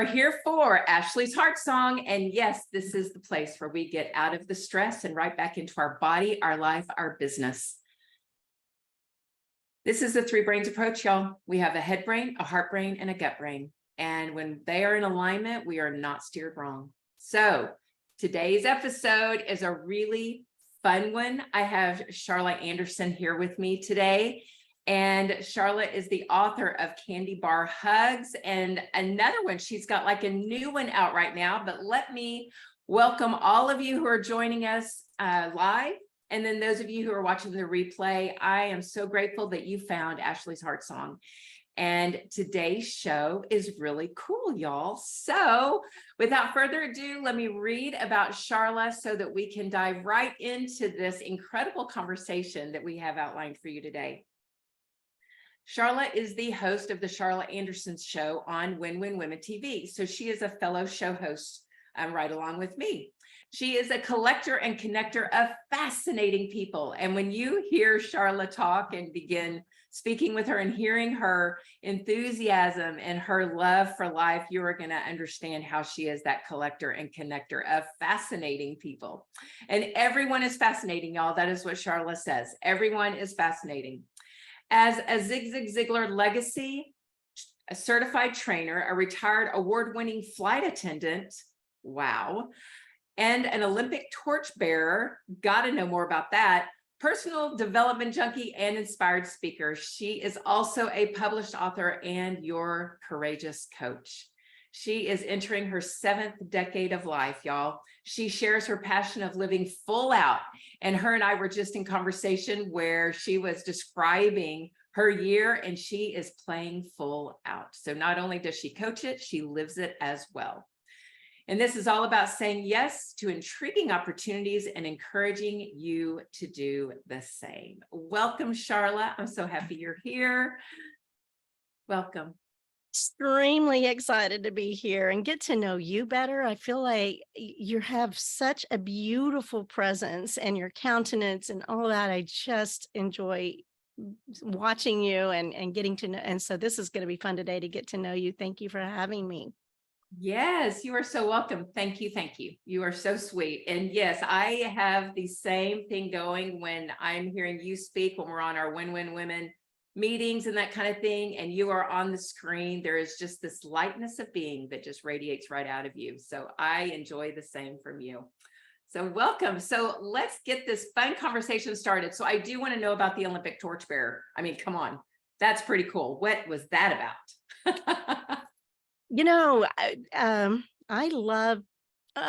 are here for Ashley's Heart Song. And yes, this is the place where we get out of the stress and right back into our body, our life, our business. This is the 3 brains approach, y'all. We have a head brain, a heart brain, and a gut brain. And when they are in alignment, we are not steered wrong. So today's episode is a really fun one. I have Charla Anderson here with me today. And Charla is the author of Candy Bar Hugs and another one. She's got like a new one out right now, but let me welcome all of you who are joining us live. And then those of you who are watching the replay, I am so grateful that you found Ashley's Heart Song. And today's show is really cool, y'all. So without further ado, let me read about Charla so that we can dive right into this incredible conversation that we have outlined for you today. Charla is the host of the Charla Anderson show on Win Win Women TV. So she is a fellow show host right along with me. She is a collector and connector of fascinating people. And when you hear Charla talk and begin speaking with her and hearing her enthusiasm and her love for life, you are going to understand how she is that collector and connector of fascinating people. And everyone is fascinating, y'all. That is what Charla says. Everyone is fascinating. As a Zig Ziglar legacy, a certified trainer, a retired award-winning flight attendant, wow, and an Olympic torchbearer, gotta know more about that, personal development junkie and inspired speaker. She is also a published author and your courageous coach. She is entering her 7th decade of life, y'all. She shares her passion of living full out. And her and I were just in conversation where she was describing her year and she is playing full out. So not only does she coach it, she lives it as well. And this is all about saying yes to intriguing opportunities and encouraging you to do the same. Welcome, Charla. I'm so happy you're here. Welcome. Extremely excited to be here and get to know you better. I feel like you have such a beautiful presence and your countenance and all that. I just enjoy watching you and getting to know. And so this is going to be fun today to get to know you. Thank you for having me. Yes, you are so welcome. Thank you. Thank you. You are so sweet. And yes, I have the same thing going when I'm hearing you speak, when we're on our Win Win Women meetings and that kind of thing, and you are on the screen. There is just this lightness of being that just radiates right out of you. So I enjoy the same from you. So welcome. So let's get this fun conversation started. So I do want to know about the Olympic torchbearer. I mean, come on, that's pretty cool. What was that about? You know, I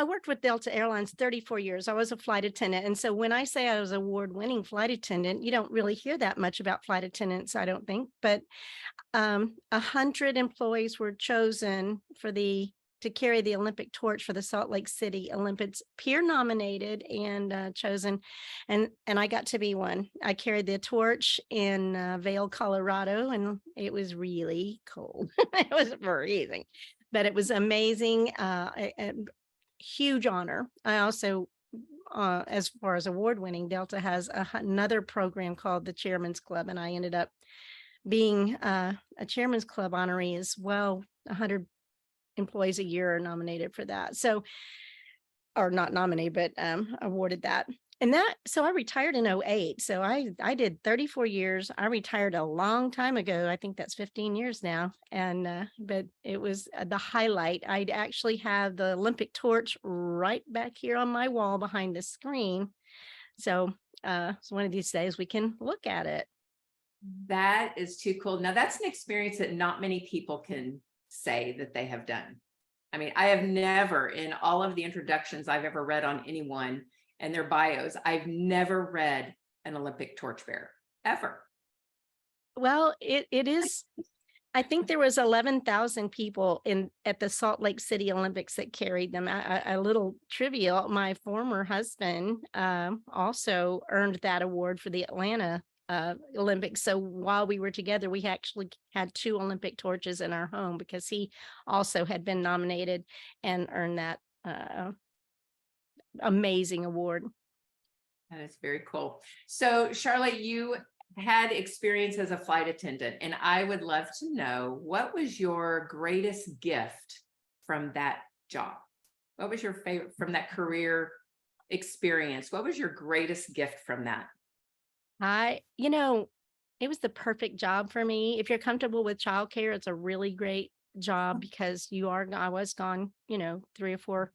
worked with Delta Airlines 34 years. I was a flight attendant. And so when I say I was an award-winning flight attendant, you don't really hear that much about flight attendants, I don't think. But 100 employees were chosen to carry the Olympic torch for the Salt Lake City Olympics, peer nominated and chosen. And I got to be one. I carried the torch in Vail, Colorado, and it was really cold. It was freezing, but it was amazing. Huge honor. I also, as far as award-winning, Delta has another program called the Chairman's Club, and I ended up being a Chairman's Club honoree as well. 100 employees a year are nominated for that. So, or not nominated, but awarded that. And so I retired in 2008. So I did 34 years. I retired a long time ago. I think that's 15 years now. And, but it was the highlight. I'd actually have the Olympic torch right back here on my wall behind the screen. So one of these days we can look at it. That is too cool. Now that's an experience that not many people can say that they have done. I mean, I have never, in all of the introductions I've ever read on anyone and their bios, I've never read an Olympic torchbearer, ever. Well, it is, I think there was 11,000 people at the Salt Lake City Olympics that carried them. A little trivia, my former husband also earned that award for the Atlanta Olympics. So while we were together, we actually had 2 Olympic torches in our home because he also had been nominated and earned that amazing award. That is very cool. So Charlotte, you had experience as a flight attendant, and I would love to know, what was your greatest gift from that job? What was your favorite from that career experience? What was your greatest gift from that? It was the perfect job for me. If you're comfortable with childcare, it's a really great job because I was gone, 3 or 4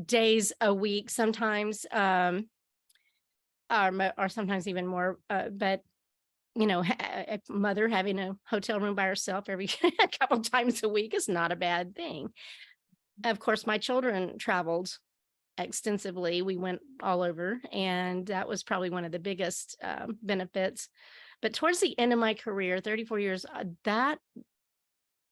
days a week, sometimes, or sometimes even more. But a mother having a hotel room by herself every a couple times a week is not a bad thing. Of course, my children traveled extensively. We went all over, and that was probably one of the biggest benefits. But towards the end of my career, 34 years, that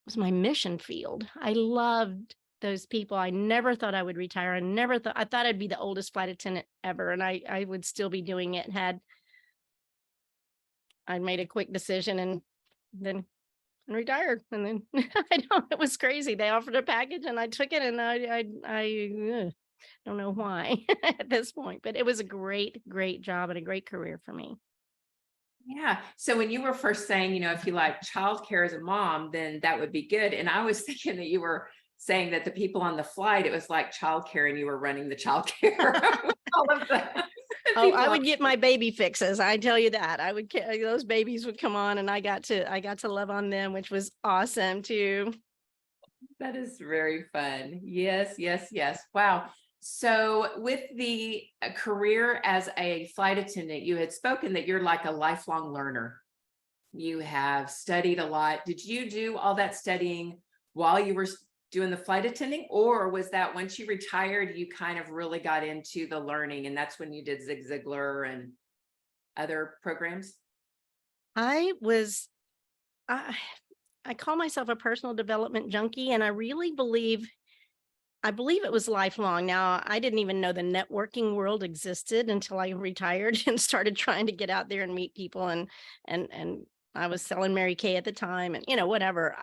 was my mission field. I loved those people. I never thought I would retire. I thought I'd be the oldest flight attendant ever, and I would still be doing it had I made a quick decision and then retired. And then it was crazy. They offered a package and I took it, and I don't know why at this point, but it was a great, great job and a great career for me. Yeah. So when you were first saying, if you like childcare as a mom, then that would be good. And I was thinking that you were saying that the people on the flight, it was like childcare and you were running the childcare. All of the Oh, people I on- would get my baby fixes. I tell you that. Those babies would come on, and I got to love on them, which was awesome too. That is very fun. Yes, yes, yes. Wow. So with the career as a flight attendant, you had spoken that you're like a lifelong learner. You have studied a lot. Did you do all that studying while you were doing the flight attending, or was that once you retired, you kind of really got into the learning and that's when you did Zig Ziglar and other programs? I was I, I call myself a personal development junkie, and I believe it was lifelong. Now, I didn't even know the networking world existed until I retired and started trying to get out there and meet people, and I was selling Mary Kay at the time, and whatever.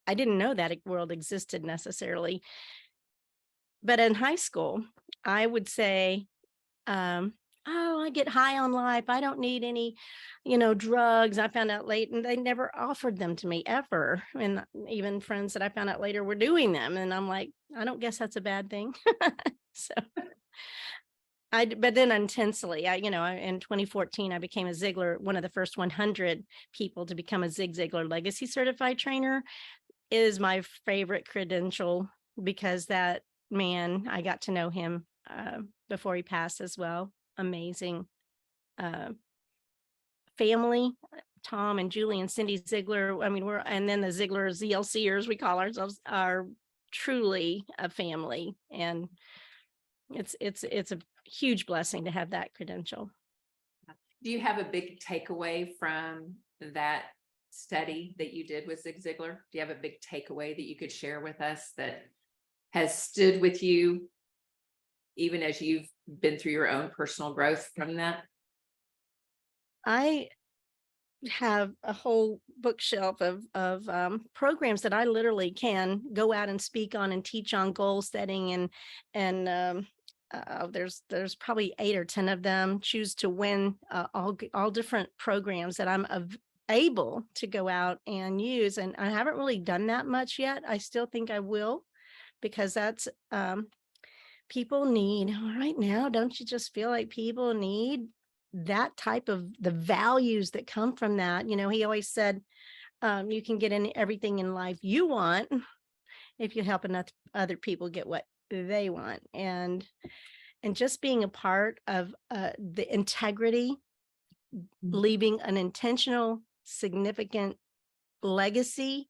I didn't know that world existed necessarily. But in high school, I would say, oh, I get high on life. I don't need any, drugs. I found out late, and they never offered them to me ever. And even friends that I found out later were doing them. And I'm like, I don't guess that's a bad thing. So but then intensely, in 2014, I became a Ziglar, one of the first 100 people to become a Zig Ziglar Legacy Certified Trainer. It is my favorite credential because that man, I got to know him before he passed as well. Amazing family, Tom and Julie and Cindy Ziegler. I mean, and then the Ziegler ZLCers, we call ourselves, are truly a family, and it's a huge blessing to have that credential. Do you have a big takeaway from that study that you did with Zig Ziglar? Do you have a big takeaway that you could share with us that has stood with you even as you've been through your own personal growth from that? I have a whole bookshelf of programs that I literally can go out and speak on and teach on goal setting, and there's probably 8 or 10 of them. Choose to Win, all different programs that I'm able to go out and use, and I haven't really done that much yet. I still think I will, because that's people need right now. Don't you just feel like people need that type of the values that come from that? He always said, you can get in everything in life you want if you help enough other people get what they want. And just being a part of the integrity, leaving an intentional, significant legacy,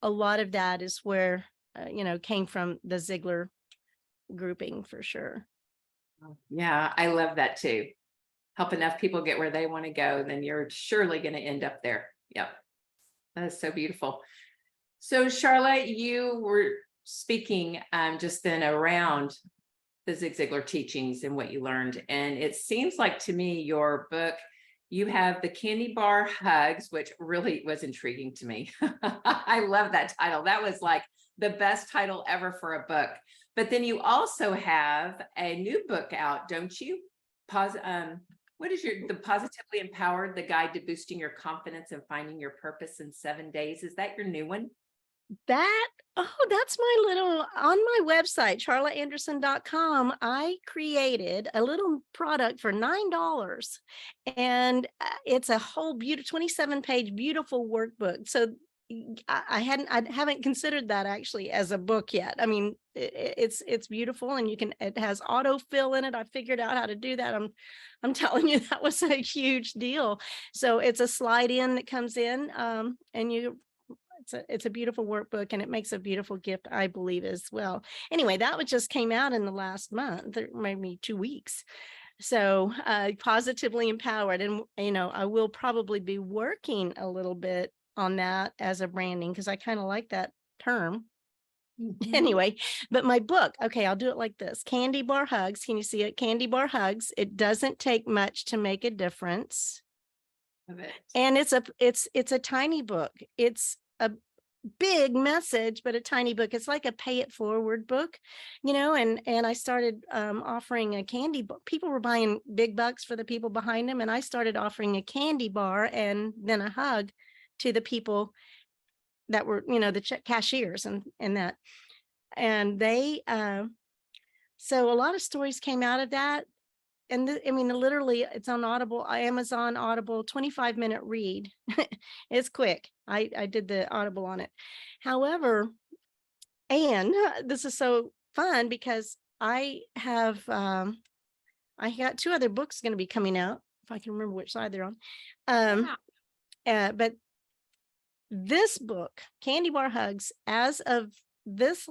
a lot of that is where, came from the Ziegler grouping for sure. Yeah, I love that too. Help enough people get where they want to go, then you're surely going to end up there. Yep. That is so beautiful. So Charla, you were speaking just then around the Zig Ziglar teachings and what you learned. And it seems like to me, your book, you have the candy bar hugs, which really was intriguing to me. I love that title. That was like the best title ever for a book. But then you also have a new book out, don't you? What is the Positively Empowered, the guide to boosting your confidence and finding your purpose in 7 days? Is that your new one? That's my little, on my website, charlaanderson.com. I created a little product for $9, and it's a whole beautiful 27-page beautiful workbook. So I haven't considered that actually as a book yet. I mean, it's beautiful, and it has autofill in it. I figured out how to do that. I'm telling you, that was a huge deal. So it's a slide in that comes in, and it's a beautiful workbook, and it makes a beautiful gift, I believe, as well. Anyway, that one just came out in the last month, or maybe 2 weeks. So positively empowered. And, I will probably be working a little bit on that as a branding, because I kind of like that term. Anyway, but my book, okay, I'll do it like this. Candy Bar Hugs. Can you see it? Candy Bar Hugs. It doesn't take much to make a difference. Of it. And it's a tiny book. It's a big message, but a tiny book. It's like a pay it forward book, and I started offering a candy book. People were buying big bucks for the people behind them, and I started offering a candy bar and then a hug to the people that were, the cashiers and that. And they so a lot of stories came out of that. And I mean, literally, it's on Audible, Amazon Audible, 25-minute read. It's quick. I did the Audible on it. However, and this is so fun because I got 2 other books going to be coming out, if I can remember which side they're on. But this book, Candy Bar Hugs, as of this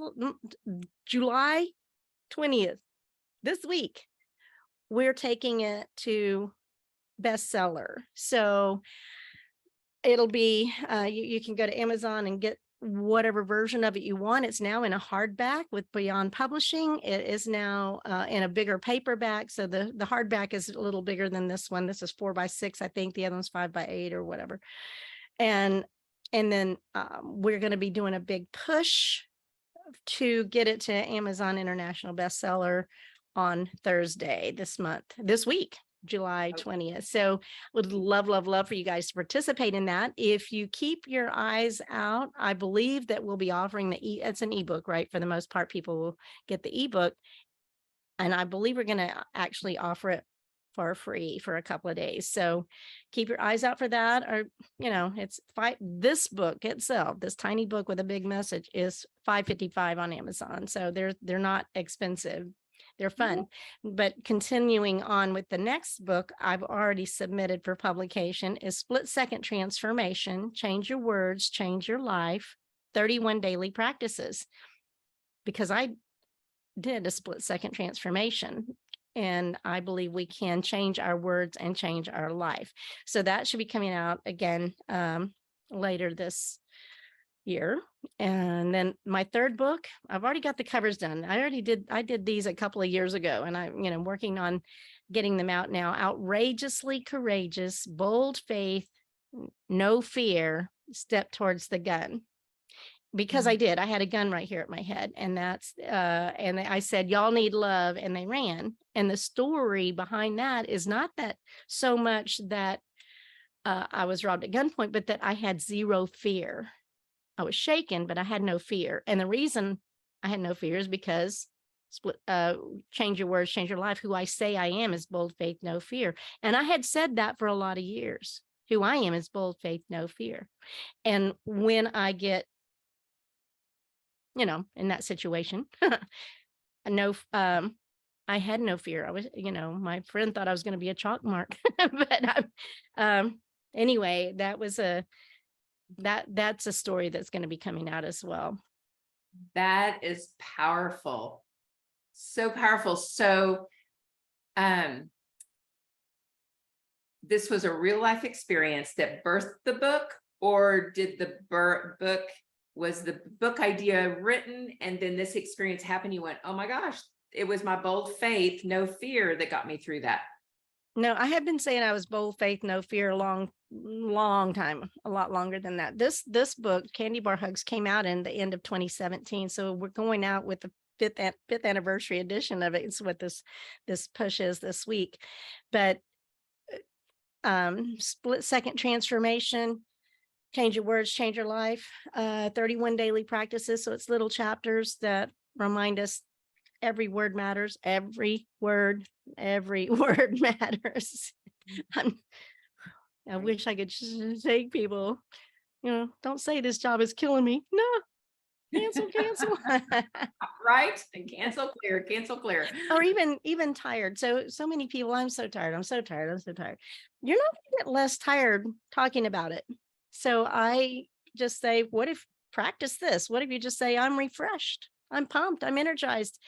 July 20th, this week, we're taking it to bestseller. So it'll be, you can go to Amazon and get whatever version of it you want. It's now in a hardback with Beyond Publishing. It is now in a bigger paperback. So the hardback is a little bigger than this one. This is 4x6, I think. The other one's 5x8 or whatever. And then we're going to be doing a big push to get it to Amazon International Bestseller on Thursday this week, July 20th. So would love for you guys to participate in that. If you keep your eyes out, I believe that we'll be offering it's an ebook, right? For the most part, people will get the ebook. And I believe we're going to actually offer it for free for a couple of days. So keep your eyes out for that. Or, this book itself, this tiny book with a big message, is $5.55 on Amazon. So they're not expensive. They're fun. But continuing on with the next book I've already submitted for publication is Split Second Transformation, Change Your Words, Change Your Life, 31 Daily Practices. Because I did a split second transformation, and I believe we can change our words and change our life. So that should be coming out again later this year. And then my third book, I've already got the covers done. I did these a couple of years ago, and I'm working on getting them out now. Outrageously Courageous, Bold Faith, No Fear, Step Towards the Gun. Because I had a gun right here at my head, and and I said, y'all need love, and they ran. And the story behind that is not that so much that I was robbed at gunpoint, but that I had zero fear. I was shaken, but I had no fear. And the reason I had no fear is because change your words, change your life. Who I say I am is bold faith, no fear. And I had said that for a lot of years. Who I am is bold faith, no fear. And when I get, in that situation, I had no fear. I was, my friend thought I was going to be a chalk mark, but anyway, that's a story that's going to be coming out as well. That is powerful. So powerful. So, this was a real life experience that birthed the book, or did was the book idea written and then this experience happened? You went, oh my gosh, it was my bold faith, no fear that got me through that. No, I have been saying I was bold faith, no fear a long time, a lot longer than that. This book, Candy Bar Hugs, came out in the end of 2017. So we're going out with the fifth anniversary edition of it. It's what this push is this week. But Split Second Transformation, Change Your Words, Change Your Life, 31 daily practices. So it's little chapters that remind us every word matters. Every word matters. I'm, I Right. wish I could just take people, don't say this job is killing me. No, cancel. Right? And cancel clear. Or even tired. So many people, I'm so tired. I'm so tired. I'm so tired. You're not going to get less tired talking about it. So I just say, what if practice this? What if you just say, I'm refreshed, I'm pumped, I'm energized?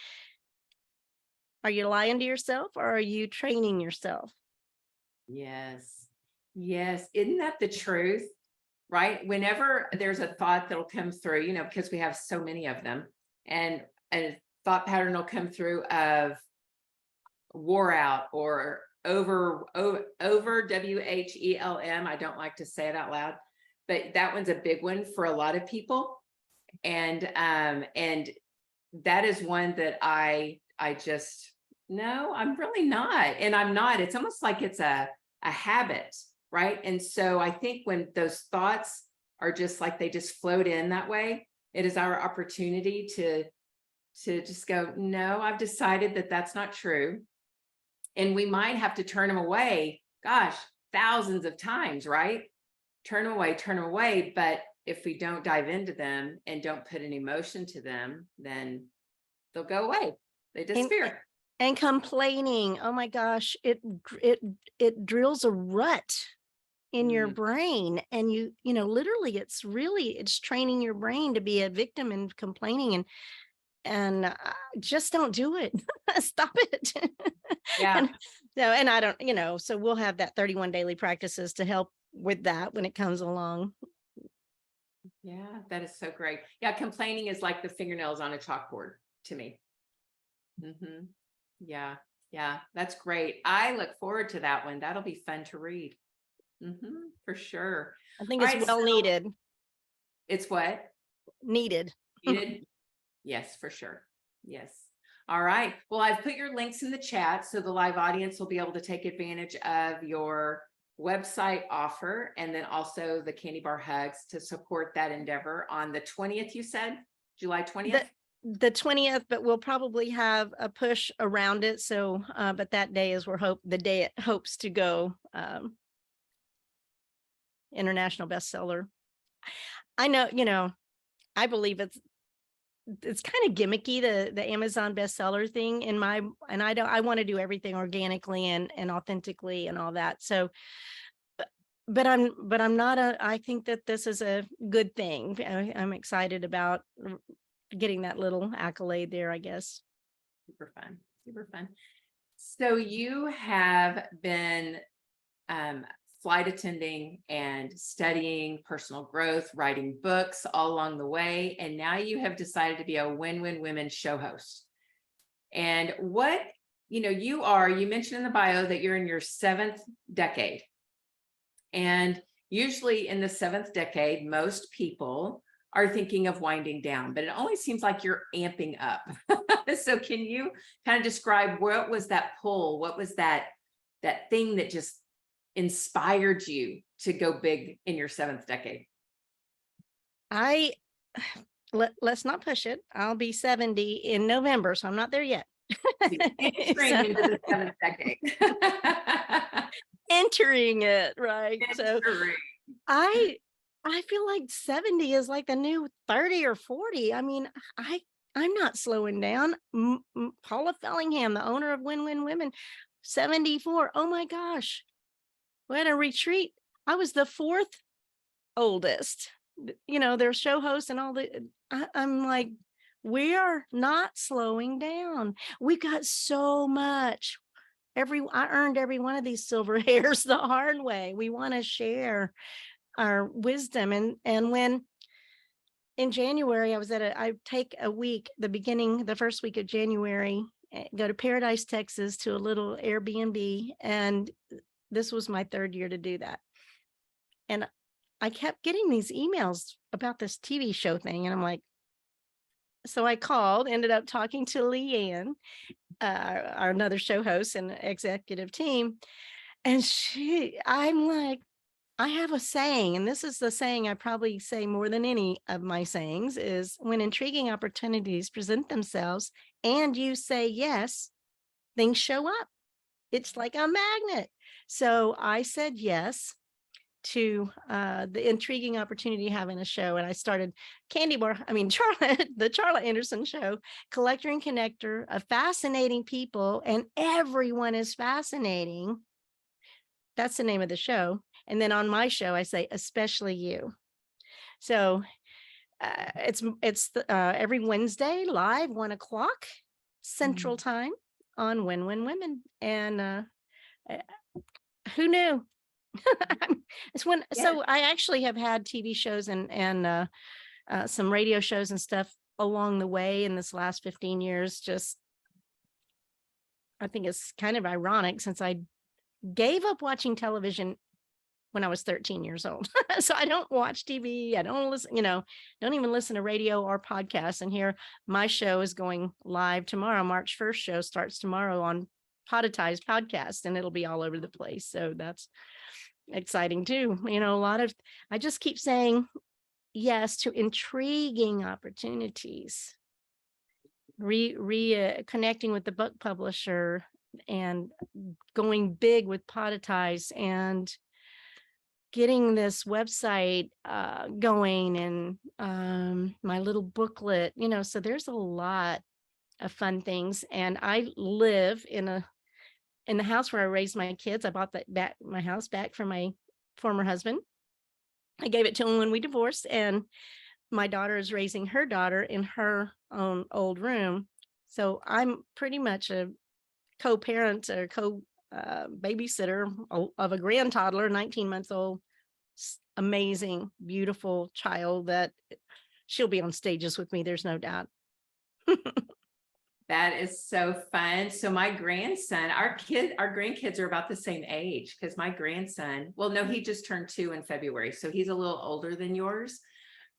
Are you lying to yourself or are you training yourself? Yes. Yes. Isn't that the truth? Right? Whenever there's a thought that'll come through, because we have so many of them, and a thought pattern will come through of wore out or over WHELM. I don't like to say it out loud, but that one's a big one for a lot of people. And that is one that I just, no, I'm really not. And I'm not. It's almost like it's a habit, right? And so I think when those thoughts are just like they just float in that way, it is our opportunity to just go, no, I've decided that that's not true. And we might have to turn them away, gosh, thousands of times, right? Turn them away. But if we don't dive into them and don't put an emotion to them, then they'll go away. They disappear. And complaining, oh my gosh, it drills a rut in your brain. And literally it's training your brain to be a victim and complaining, and just don't do it. Stop it. Yeah. And I don't, so we'll have that 31 daily practices to help with that when it comes along. Yeah, that is so great. Yeah, complaining is like the fingernails on a chalkboard to me. Yeah, yeah, that's great. I look forward to that one. That'll be fun to read. For sure. I think All it's right, well so needed. it's what? Needed. Needed? Yes, for sure. Yes. All right. Well, I've put your links in the chat so the live audience will be able to take advantage of your website offer, and then also the candy bar hugs to support that endeavor on the 20th, you said? July 20th? The 20th, but we'll probably have a push around it. So, but that day is the day it hopes to go international bestseller. I know, I believe it's kind of gimmicky, the Amazon bestseller thing I want to do everything organically and authentically and all that. So, but I'm not I think that this is a good thing. I'm excited about getting that little accolade there, I guess. Super fun. Super fun. So you have been flight attending and studying personal growth, writing books all along the way. And now you have decided to be a Win-Win Women show host. And what, you mentioned in the bio that you're in your 7th decade. And usually in the 7th decade, most people are thinking of winding down, but it only seems like you're amping up. So can you kind of describe what was that pull? What was that thing that just inspired you to go big in your 7th decade? Let's not push it. I'll be 70 in November, so I'm not there yet. Entering into the 7th decade. Entering it, right? Entering. So I feel like 70 is like the new 30 or 40. I mean, I'm not slowing down. Paula Fellingham, the owner of Win-Win Women, 74. Oh my gosh. We had a retreat. I was the 4th oldest. Their show hosts and all I'm like, we are not slowing down. We got so much. I earned every one of these silver hairs the hard way. We want to share our wisdom. And when in January, I take a week, the first week of January, go to Paradise, Texas, to a little Airbnb. And this was my 3rd year to do that. And I kept getting these emails about this TV show thing. And I'm like, so I called, ended up talking to Leanne, our another show host and executive team. And I'm like, I have a saying, and this is the saying I probably say more than any of my sayings is when intriguing opportunities present themselves and you say yes, things show up. It's like a magnet. So I said yes to the intriguing opportunity of having a show. And I started Charla, the Charla Anderson show, collector and connector of fascinating people, and everyone is fascinating. That's the name of the show. And then on my show, I say, especially you. So every Wednesday live, 1 o'clock Central Time on Win Women. And uh, who knew? Yeah. So I actually have had TV shows and some radio shows and stuff along the way in this last 15 years. Just, I think it's kind of ironic since I gave up watching television when I was 13 years old. So I don't watch TV. I don't listen, don't even listen to radio or podcasts. And here my show is going live tomorrow. March 1st show starts tomorrow on Poditized podcast, and it'll be all over the place. So that's exciting too. I just keep saying yes to intriguing opportunities, connecting with the book publisher and going big with Poditize and getting this website going and my little booklet, so there's a lot of fun things. And I live in the house where I raised my kids. I bought my house back from my former husband. I gave it to him when we divorced, and my daughter is raising her daughter in her own old room. So I'm pretty much a co-parent or babysitter of a grand toddler, 19 months old, amazing, beautiful child that she'll be on stages with me. There's no doubt. That is so fun. So my grandson, our grandkids are about the same age because my grandson, well, no, he just turned 2 in February. So he's a little older than yours.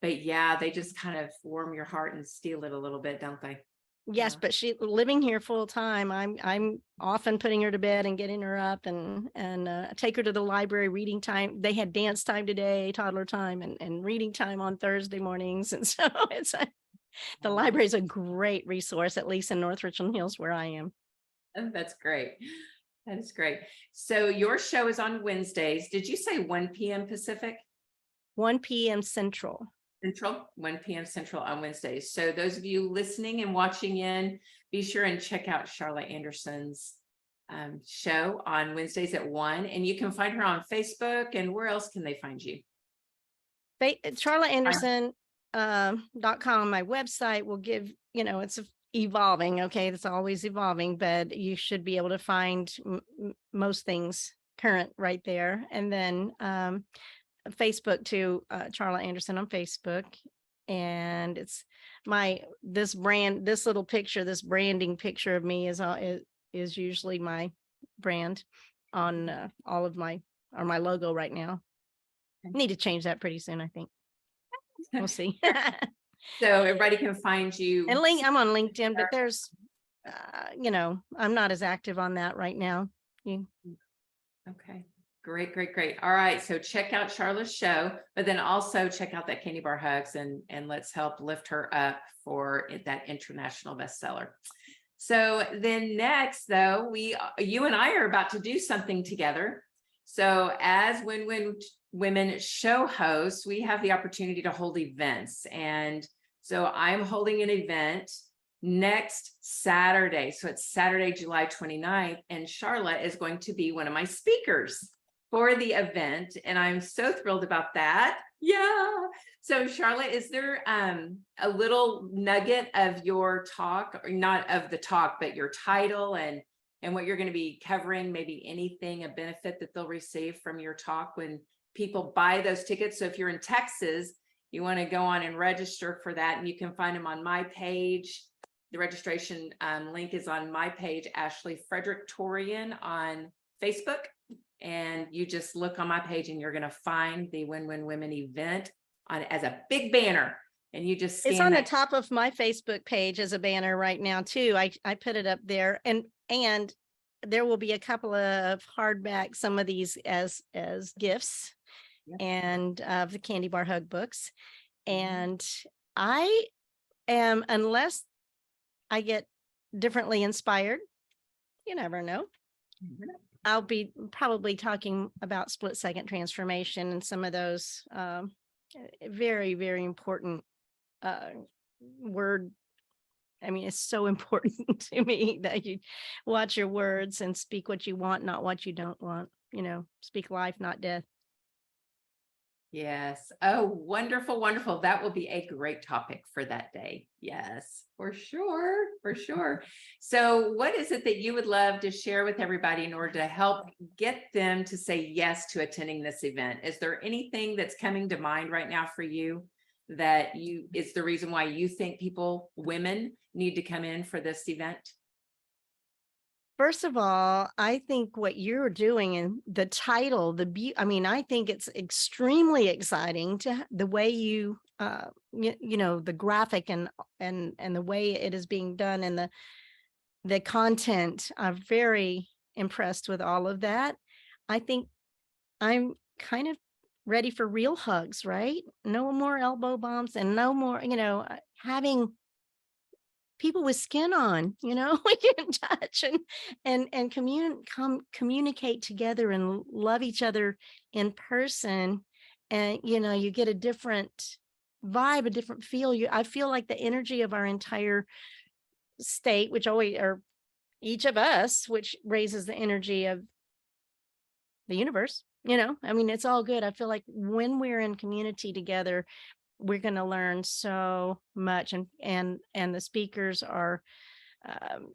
But yeah, they just kind of warm your heart and steal it a little bit, don't they? Yes, Yeah. but she living here full time. I'm often putting her to bed and getting her up and take her to the library reading time. They had dance time today, toddler time, and reading time on Thursday mornings. And so the library is a great resource, at least in North Richland Hills where I am. Oh, that's great. That is great. So your show is on Wednesdays. Did you say 1 p.m. Pacific? 1 p.m. Central. 1 p.m. Central on Wednesdays. So those of you listening and watching in, be sure and check out Charla Anderson's show on Wednesdays at 1. And you can find her on Facebook. And where else can they find you? CharlaAnderson.com, my website will give, it's evolving. Okay. It's always evolving, but you should be able to find most things current right there. And then Facebook too, Charla Anderson on Facebook. And it's this little picture, this branding picture of me is usually my brand on all of my logo right now. I need to change that pretty soon, I think. We'll see. So everybody can find you. And I'm on LinkedIn, but there's, I'm not as active on that right now. Okay. Great. All right. So check out Charla's show, but then also check out that Candy Bar Hugs and let's help lift her up for that international bestseller. So then next though, you and I are about to do something together. So as Win Women show hosts, we have the opportunity to hold events. And so I'm holding an event next Saturday. So it's Saturday, July 29th, and Charla is going to be one of my speakers for the event. And I'm so thrilled about that. Yeah. So Charla, is there a little nugget of your talk, or not of the talk, but your title and what you're going to be covering, maybe anything, a benefit that they'll receive from your talk when people buy those tickets? So if you're in Texas, you want to go on and register for that, and you can find them on my page. The registration link is on my page, Ashley Frederick Torian on Facebook. And you just look on my page and you're going to find the Win Women event as a big banner. And you just it's on the top of my Facebook page as a banner right now too. I put it up there, and there will be a couple of hardback, some of these as gifts. Yep. and of the candy bar hug books. Mhm. And I am, unless I get differently inspired, you never know. I'll be probably talking about split second transformation and some of those very, very important uh, word. I mean, it's so important to me that you watch your words and speak what you want, not what you don't want. Speak life, not death. Yes. Oh, wonderful, wonderful. That will be a great topic for that day. Yes, for sure, for sure. So, what is it that you would love to share with everybody in order to help get them to say yes to attending this event? Is there anything that's coming to mind right now for you that is the reason why you think women need to come in for this event? First of all, I think what you're doing and the title, I mean, I think it's extremely exciting the way the graphic and the way it is being done and the content. I'm very impressed with all of that. I think I'm kind of ready for real hugs, right? No more elbow bumps and no more, having people with skin on, we can touch and communicate together and love each other in person. And you get a different vibe, a different feel. I feel like the energy of our entire state, which always, or each of us, which raises the energy of the universe. I mean, it's all good. I feel like when we're in community together, we're going to learn so much. And the speakers are um,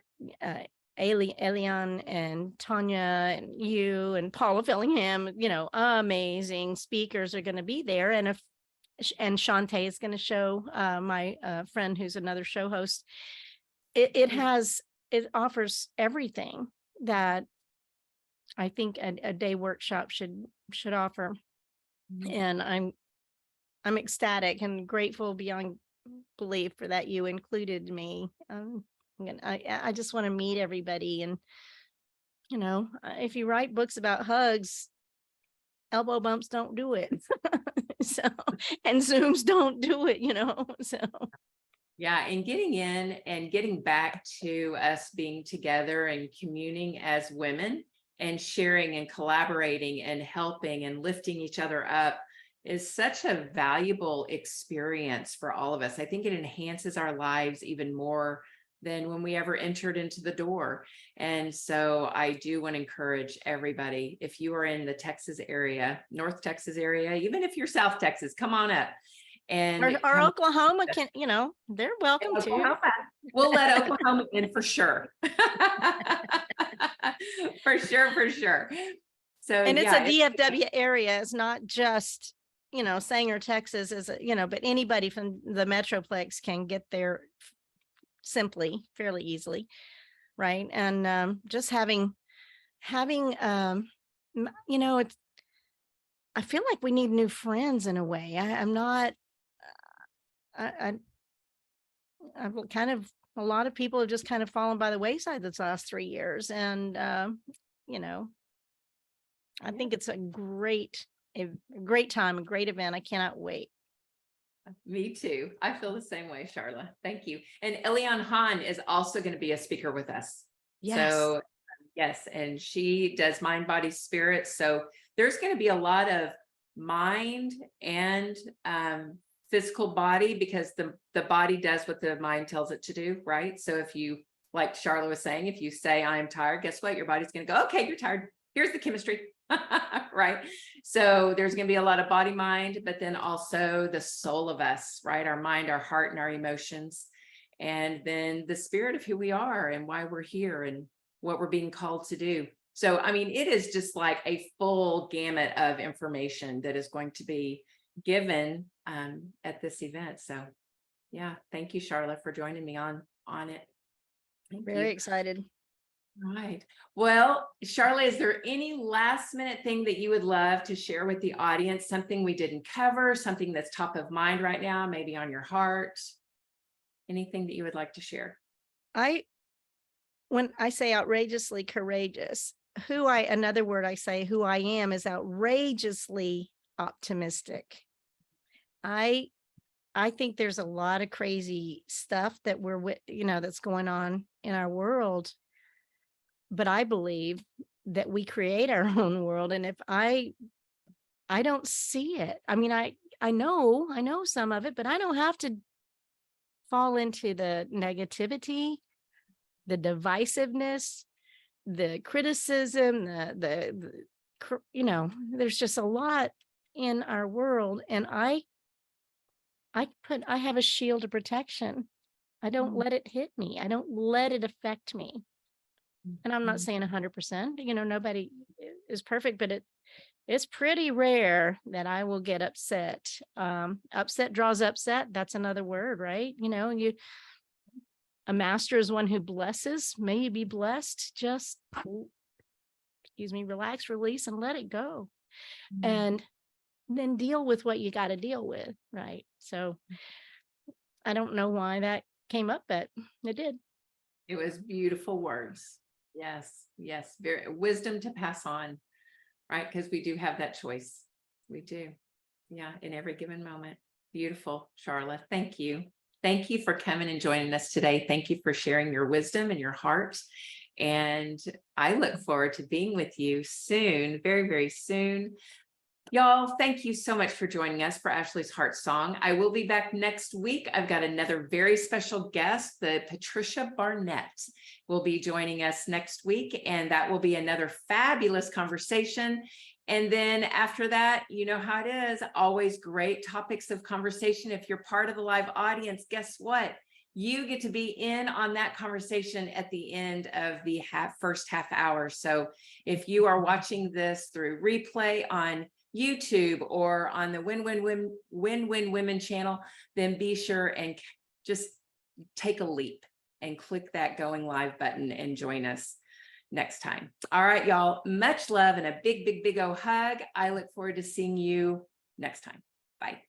uh, Elian and Tanya and you and Paula Fillingham, amazing speakers are going to be there. And Shantae is going to show my friend who's another show host. It offers everything that I think a day workshop should offer. Mhm. And I'm ecstatic and grateful beyond belief for that you included me. I just want to meet everybody. And, if you write books about hugs, elbow bumps don't do it. So, and Zooms don't do it, so. Yeah, and getting in and getting back to us being together and communing as women and sharing and collaborating and helping and lifting each other up is such a valuable experience for all of us. I think it enhances our lives even more than when we ever entered into the door. And so I do want to encourage everybody, if you are in the Texas area, North Texas area, even if you're South Texas, come on up and Or come. Oklahoma can, they're welcome to. Oklahoma. We'll let Oklahoma in for sure. For sure, for sure. So And it's a yeah, DFW area. It's not just, Sanger, Texas is, but anybody from the Metroplex can get there fairly easily. Right. And just having, it's, I feel like we need new friends in a way. I'm not, I, I've kind of, a lot of people have just kind of fallen by the wayside this last 3 years. And, I think it's a great time, a great event. I cannot wait. me too. I feel the same way, Charla. Thank you. And Elian Han is also going to be a speaker with us. Yes. So yes, and she does mind, body, spirit. So there's going to be a lot of mind and physical body, because the body does what the mind tells it to do, right? So if you, like Charla was saying, if you say I'm tired, guess what? Your body's going to go, okay, you're tired. Here's the chemistry. Right. So there's going to be a lot of body, mind, but then also the soul of us, right? Our mind, our heart, and our emotions. And then the spirit of who we are and why we're here and what we're being called to do. So, I mean, it is just like a full gamut of information that is going to be given at this event. So yeah, thank you, Charla, for joining me on it. Thank Very you. excited. Right. Well, Charla, is there any last minute thing that you would love to share with the audience? Something we didn't cover, something that's top of mind right now, maybe on your heart? Anything that you would like to share? When I say outrageously courageous, another word I say, who I am is outrageously optimistic. I think there's a lot of crazy stuff that that's going on in our world, but I believe that we create our own world. And if I don't see it. I mean, I know some of it, but I don't have to fall into the negativity, the divisiveness, the criticism, there's just a lot in our world. And I have a shield of protection. I don't let it hit me. I don't let it affect me. And I'm not saying 100%, nobody is perfect, but it's pretty rare that I will get upset. Upset draws upset. That's another word, right? A master is one who blesses. May you be blessed. Just, relax, release, and let it go. And then deal with what you got to deal with, right? So I don't know why that came up, but it did. It was beautiful words. Yes. Very wisdom to pass on, right? Because we do have that choice. We do. Yeah. In every given moment. Beautiful, Charla. Thank you. Thank you for coming and joining us today. Thank you for sharing your wisdom and your heart. And I look forward to being with you soon, very, very soon. Y'all, thank you so much for joining us for Ashley's Heart Song. I will be back next week. I've got another very special guest, the Patricia Barnett will be joining us next week, and that will be another fabulous conversation. And then after that, you know how it is, always great topics of conversation. If you're part of the live audience, guess what? You get to be in on that conversation at the end of the first half hour. So if you are watching this through replay on YouTube or on the Win Women channel, then be sure and just take a leap and click that going live button and join us next time. All right, y'all, much love and a big, big, big hug. I look forward to seeing you next time. Bye.